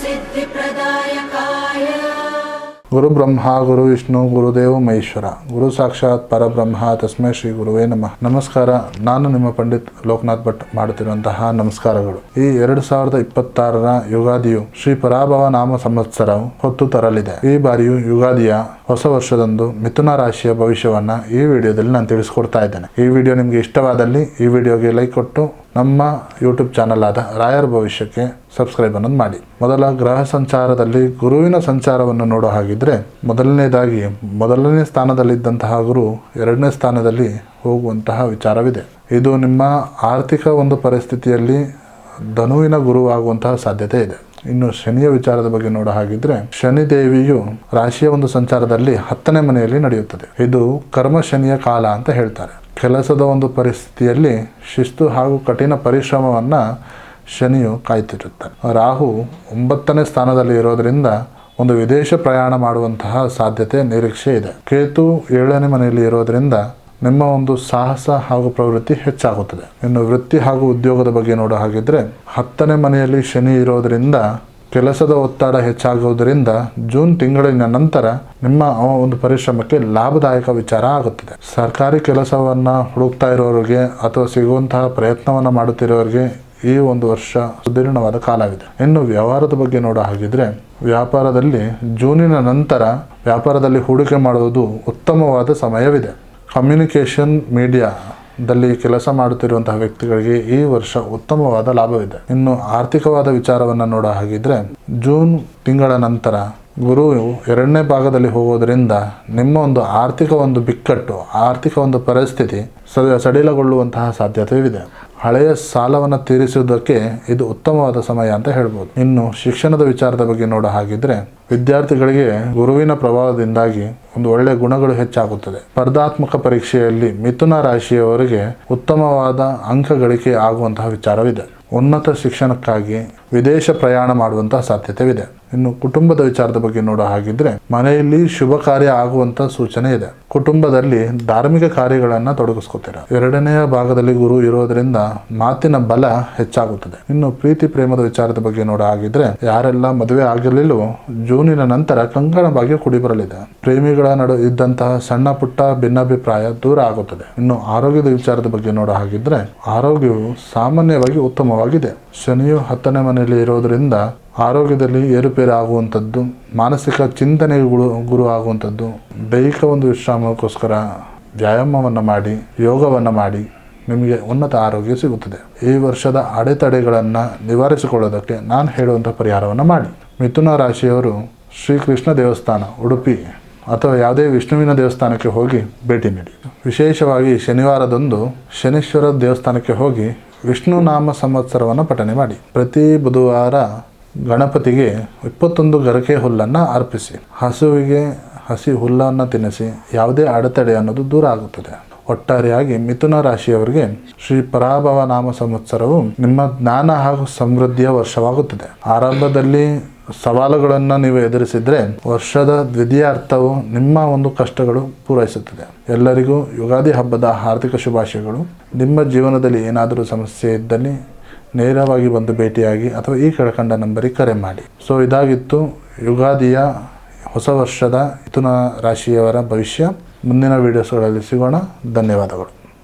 सिद्धिप्रदायकाय गुरु ब्रह्मा गुरु विष्णु गुरुदेव महेश्वर गुरु साक्षाತ್ ಪರಬ್ರಹ್ಮ ತಸ್ಮೈ ಶ್ರೀ ಗುರುವೇ ನಮಃ. ನಮಸ್ಕಾರ. ನಾನು ನಿಮ್ಮ ಪಂಡಿತ್ ಲೋಕನಾಥ್ ಭಟ್ ಮಾಡುತ್ತಿರುವಂತಹ ನಮಸ್ಕಾರಗಳು. ಈ 2026ರ ಯುಗಾದಿಯು ಶ್ರೀ ಪರಾಭವ ನಾಮ ಸಂವತ್ಸರವು ಹೊತ್ತು ತರಲಿದೆ. ಈ ಬಾರಿಯು ಯುಗಾದಿಯ ಹೊಸ ವರ್ಷದಂದು ಮಿಥುನ ರಾಶಿಯ ಭವಿಷ್ಯವನ್ನ ಈ ವಿಡಿಯೋದಲ್ಲಿ ನಾನು ತಿಳಿಸ್ಕೊಡ್ತಾ ಇದ್ದೇನೆ. ಈ ವಿಡಿಯೋ ನಿಮಗೆ ಇಷ್ಟವಾದಲ್ಲಿ ಈ ವಿಡಿಯೋಗೆ ಲೈಕ್ ಕೊಟ್ಟು ನಮ್ಮ ಯೂಟ್ಯೂಬ್ ಚಾನಲ್ ಆದ ರಾಯರ್ ಭವಿಷ್ಯಕ್ಕೆ ಸಬ್ಸ್ಕ್ರೈಬ್ ಅನ್ನೋದು ಮಾಡಿ. ಮೊದಲ ಗ್ರಹ ಸಂಚಾರದಲ್ಲಿ ಗುರುವಿನ ಸಂಚಾರವನ್ನು ನೋಡೋ ಹಾಗಿದ್ರೆ ಮೊದಲನೇ ಸ್ಥಾನದಲ್ಲಿದ್ದಂತಹ ಗುರು 2ನೇ ಸ್ಥಾನದಲ್ಲಿ ಹೋಗುವಂತಹ ವಿಚಾರವಿದೆ. ಇದು ನಿಮ್ಮ ಆರ್ಥಿಕ ಒಂದು ಪರಿಸ್ಥಿತಿಯಲ್ಲಿ ಧನುವಿನ ಗುರು ಆಗುವಂತಹ ಸಾಧ್ಯತೆ ಇದೆ. ಇನ್ನು ಶನಿಯ ವಿಚಾರದ ಬಗ್ಗೆ ನೋಡೋ ಹಾಗಿದ್ರೆ ಶನಿ ದೇವಿಯು ರಾಶಿಯ ಒಂದು ಸಂಚಾರದಲ್ಲಿ 10ನೇ ಮನೆಯಲ್ಲಿ ನಡೆಯುತ್ತದೆ. ಇದು ಕರ್ಮ ಶನಿಯ ಕಾಲ ಅಂತ ಹೇಳ್ತಾರೆ. ಕೆಲಸದ ಒಂದು ಪರಿಸ್ಥಿತಿಯಲ್ಲಿ ಶಿಸ್ತು ಹಾಗೂ ಕಠಿಣ ಪರಿಶ್ರಮವನ್ನು ಶನಿಯು ಕಾಯ್ತಿರುತ್ತಾನೆ. ರಾಹು 9ನೇ ಸ್ಥಾನದಲ್ಲಿ ಇರೋದರಿಂದ ಒಂದು ವಿದೇಶ ಪ್ರಯಾಣ ಮಾಡುವಂತಹ ಸಾಧ್ಯತೆ ನಿರೀಕ್ಷೆ ಇದೆ. ಕೇತು 7ನೇ ಮನೆಯಲ್ಲಿ ಇರೋದರಿಂದ ನಿಮ್ಮ ಒಂದು ಸಾಹಸ ಹಾಗೂ ಪ್ರವೃತ್ತಿ ಹೆಚ್ಚಾಗುತ್ತದೆ. ಇನ್ನು ವೃತ್ತಿ ಹಾಗೂ ಉದ್ಯೋಗದ ಬಗ್ಗೆ ನೋಡೋ ಹಾಗಿದ್ರೆ 10ನೇ ಮನೆಯಲ್ಲಿ ಶನಿ ಇರೋದರಿಂದ ಕೆಲಸದ ಒತ್ತಡ ಹೆಚ್ಚಾಗುವುದರಿಂದ ಜೂನ್ ತಿಂಗಳಿನ ನಂತರ ನಿಮ್ಮ ಒಂದು ಪರಿಶ್ರಮಕ್ಕೆ ಲಾಭದಾಯಕ ವಿಚಾರ ಆಗುತ್ತದೆ. ಸರ್ಕಾರಿ ಕೆಲಸವನ್ನು ಹುಡುಕ್ತಾ ಇರೋರಿಗೆ ಅಥವಾ ಸಿಗುವಂತಹ ಪ್ರಯತ್ನವನ್ನು ಮಾಡುತ್ತಿರೋರಿಗೆ ಈ ಒಂದು ವರ್ಷ ಸುದೀರ್ಣವಾದ ಕಾಲವಿದೆ. ಇನ್ನು ವ್ಯವಹಾರದ ಬಗ್ಗೆ ನೋಡೋ ಹಾಗಿದ್ರೆ ವ್ಯಾಪಾರದಲ್ಲಿ ಜೂನಿನ ನಂತರ ವ್ಯಾಪಾರದಲ್ಲಿ ಹೂಡಿಕೆ ಮಾಡುವುದು ಉತ್ತಮವಾದ ಸಮಯವಿದೆ. ಕಮ್ಯುನಿಕೇಷನ್ ಮೀಡಿಯಾದಲ್ಲಿ ಕೆಲಸ ಮಾಡುತ್ತಿರುವಂತಹ ವ್ಯಕ್ತಿಗಳಿಗೆ ಈ ವರ್ಷ ಉತ್ತಮವಾದ ಲಾಭವಿದೆ. ಇನ್ನು ಆರ್ಥಿಕವಾದ ವಿಚಾರವನ್ನು ನೋಡೋ ಹಾಗಿದ್ರೆ ಜೂನ್ ತಿಂಗಳ ನಂತರ ಗುರು 2ನೇ ಭಾಗದಲ್ಲಿ ಹೋಗೋದ್ರಿಂದ ನಿಮ್ಮ ಒಂದು ಆರ್ಥಿಕ ಒಂದು ಬಿಕ್ಕಟ್ಟು, ಆರ್ಥಿಕ ಒಂದು ಪರಿಸ್ಥಿತಿ ಸಡಿಲಗೊಳ್ಳುವಂತಹ ಸಾಧ್ಯತೆ ಇದೆ. ಹಳೆಯ ಸಾಲವನ್ನು ತೀರಿಸುವುದಕ್ಕೆ ಇದು ಉತ್ತಮವಾದ ಸಮಯ ಅಂತ ಹೇಳ್ಬೋದು. ಇನ್ನು ಶಿಕ್ಷಣದ ವಿಚಾರದ ಬಗ್ಗೆ ನೋಡೋ ಹಾಗಿದ್ರೆ ವಿದ್ಯಾರ್ಥಿಗಳಿಗೆ ಗುರುವಿನ ಪ್ರಭಾವದಿಂದಾಗಿ ಒಂದು ಒಳ್ಳೆಯ ಗುಣಗಳು ಹೆಚ್ಚಾಗುತ್ತದೆ. ಸ್ಪರ್ಧಾತ್ಮಕ ಪರೀಕ್ಷೆಯಲ್ಲಿ ಮಿಥುನ ರಾಶಿಯವರಿಗೆ ಉತ್ತಮವಾದ ಅಂಕ ಗಳಿಕೆ ಆಗುವಂತಹ ವಿಚಾರವಿದೆ. ಉನ್ನತ ಶಿಕ್ಷಣಕ್ಕಾಗಿ ವಿದೇಶ ಪ್ರಯಾಣ ಮಾಡುವಂತಹ ಸಾಧ್ಯತೆವಿದೆ. ಇನ್ನು ಕುಟುಂಬದ ವಿಚಾರದ ಬಗ್ಗೆ ನೋಡೋ ಹಾಗಿದ್ರೆ ಮನೆಯಲ್ಲಿ ಶುಭ ಕಾರ್ಯ ಆಗುವಂತಹ ಸೂಚನೆ ಇದೆ. ಕುಟುಂಬದಲ್ಲಿ ಧಾರ್ಮಿಕ ಕಾರ್ಯಗಳನ್ನು ತೊಡಗಿಸ್ಕೊತೀರ. 2ನೇ ಭಾಗದಲ್ಲಿ ಗುರು ಇರೋದ್ರಿಂದ ಮಾತಿನ ಬಲ ಹೆಚ್ಚಾಗುತ್ತದೆ. ಇನ್ನು ಪ್ರೀತಿ ಪ್ರೇಮದ ವಿಚಾರದ ಬಗ್ಗೆ ನೋಡೋ ಹಾಗಿದ್ರೆ ಯಾರೆಲ್ಲ ಮದುವೆ ಆಗಿರಲಿಲ್ಲವೋ ಜೂನಿನ ನಂತರ ಕಂಕಣ ಭಾಗ್ಯ ಕುಡಿ ಬರಲಿದೆ. ಪ್ರೇಮಿಗಳ ನಡು ಇದ್ದಂತಹ ಸಣ್ಣ ಪುಟ್ಟ ಭಿನ್ನಾಭಿಪ್ರಾಯ ದೂರ ಆಗುತ್ತದೆ. ಇನ್ನು ಆರೋಗ್ಯದ ವಿಚಾರದ ಬಗ್ಗೆ ನೋಡೋ ಹಾಗಿದ್ರೆ ಆರೋಗ್ಯವು ಸಾಮಾನ್ಯವಾಗಿ ಉತ್ತಮವಾಗಿದೆ. ಶನಿಯು 10ನೇ ಮನೆಯಲ್ಲಿ ಇರೋದ್ರಿಂದ ಆರೋಗ್ಯದಲ್ಲಿ ಏರುಪೇರು ಆಗುವಂಥದ್ದು, ಮಾನಸಿಕ ಚಿಂತನೆಗೆ ಗುರು ಆಗುವಂಥದ್ದು, ದೈಹಿಕ ಒಂದು ವಿಶ್ರಾಮಕ್ಕೋಸ್ಕರ ವ್ಯಾಯಾಮವನ್ನು ಮಾಡಿ, ಯೋಗವನ್ನು ಮಾಡಿ ನಿಮಗೆ ಉನ್ನತ ಆರೋಗ್ಯ ಸಿಗುತ್ತದೆ. ಈ ವರ್ಷದ ಅಡೆತಡೆಗಳನ್ನು ನಿವಾರಿಸಿಕೊಳ್ಳೋದಕ್ಕೆ ನಾನು ಹೇಳುವಂಥ ಪರಿಹಾರವನ್ನು ಮಾಡಿ. ಮಿಥುನ ರಾಶಿಯವರು ಶ್ರೀಕೃಷ್ಣ ದೇವಸ್ಥಾನ ಉಡುಪಿ ಅಥವಾ ಯಾವುದೇ ವಿಷ್ಣುವಿನ ದೇವಸ್ಥಾನಕ್ಕೆ ಹೋಗಿ ಭೇಟಿ ನೀಡಿ. ವಿಶೇಷವಾಗಿ ಶನಿವಾರದಂದು ಶನೀಶ್ವರ ದೇವಸ್ಥಾನಕ್ಕೆ ಹೋಗಿ ವಿಷ್ಣು ನಾಮ ಸಂವತ್ಸರವನ್ನು ಪಠನೆ ಮಾಡಿ. ಪ್ರತಿ ಬುಧವಾರ ಗಣಪತಿಗೆ 21 ಗರಕೆ ಹುಲ್ಲನ್ನು ಅರ್ಪಿಸಿ. ಹಸುವಿಗೆ ಹಸಿ ಹುಲ್ಲನ್ನು ತಿನ್ನಿಸಿ. ಯಾವುದೇ ಅಡೆತಡೆ ಅನ್ನೋದು ದೂರ ಆಗುತ್ತದೆ. ಒಟ್ಟಾರೆಯಾಗಿ ಮಿಥುನ ರಾಶಿಯವರಿಗೆ ಶ್ರೀ ಪರಾಭವ ನಾಮ ಸಂವತ್ಸರವು ನಿಮ್ಮ ಜ್ಞಾನ ಹಾಗೂ ಸಮೃದ್ಧಿಯ ವರ್ಷವಾಗುತ್ತದೆ. ಆರಂಭದಲ್ಲಿ ಸವಾಲುಗಳನ್ನು ನೀವು ಎದುರಿಸಿದರೆ ವರ್ಷದ ದ್ವಿತೀಯಾರ್ಥವು ನಿಮ್ಮ ಒಂದು ಕಷ್ಟಗಳು ಪೂರೈಸುತ್ತದೆ. ಎಲ್ಲರಿಗೂ ಯುಗಾದಿ ಹಬ್ಬದ ಹಾರ್ದಿಕ ಶುಭಾಶಯಗಳು. ನಿಮ್ಮ ಜೀವನದಲ್ಲಿ ಏನಾದರೂ ಸಮಸ್ಯೆ ಇದ್ದಲ್ಲಿ ನೇರವಾಗಿ ಬಂದು ಭೇಟಿಯಾಗಿ ಅಥವಾ ಈ ಕೆಳಕಂಡ ನಂಬರಿಗೆ ಕರೆ ಮಾಡಿ. ಸೊ ಇದಾಗಿತ್ತು ಯುಗಾದಿಯ ಹೊಸ ವರ್ಷದ ಮಿಥುನ ರಾಶಿಯವರ ಭವಿಷ್ಯ. ಮುಂದಿನ ವಿಡಿಯೋಸ್ಗಳಲ್ಲಿ ಸಿಗೋಣ. ಧನ್ಯವಾದಗಳು.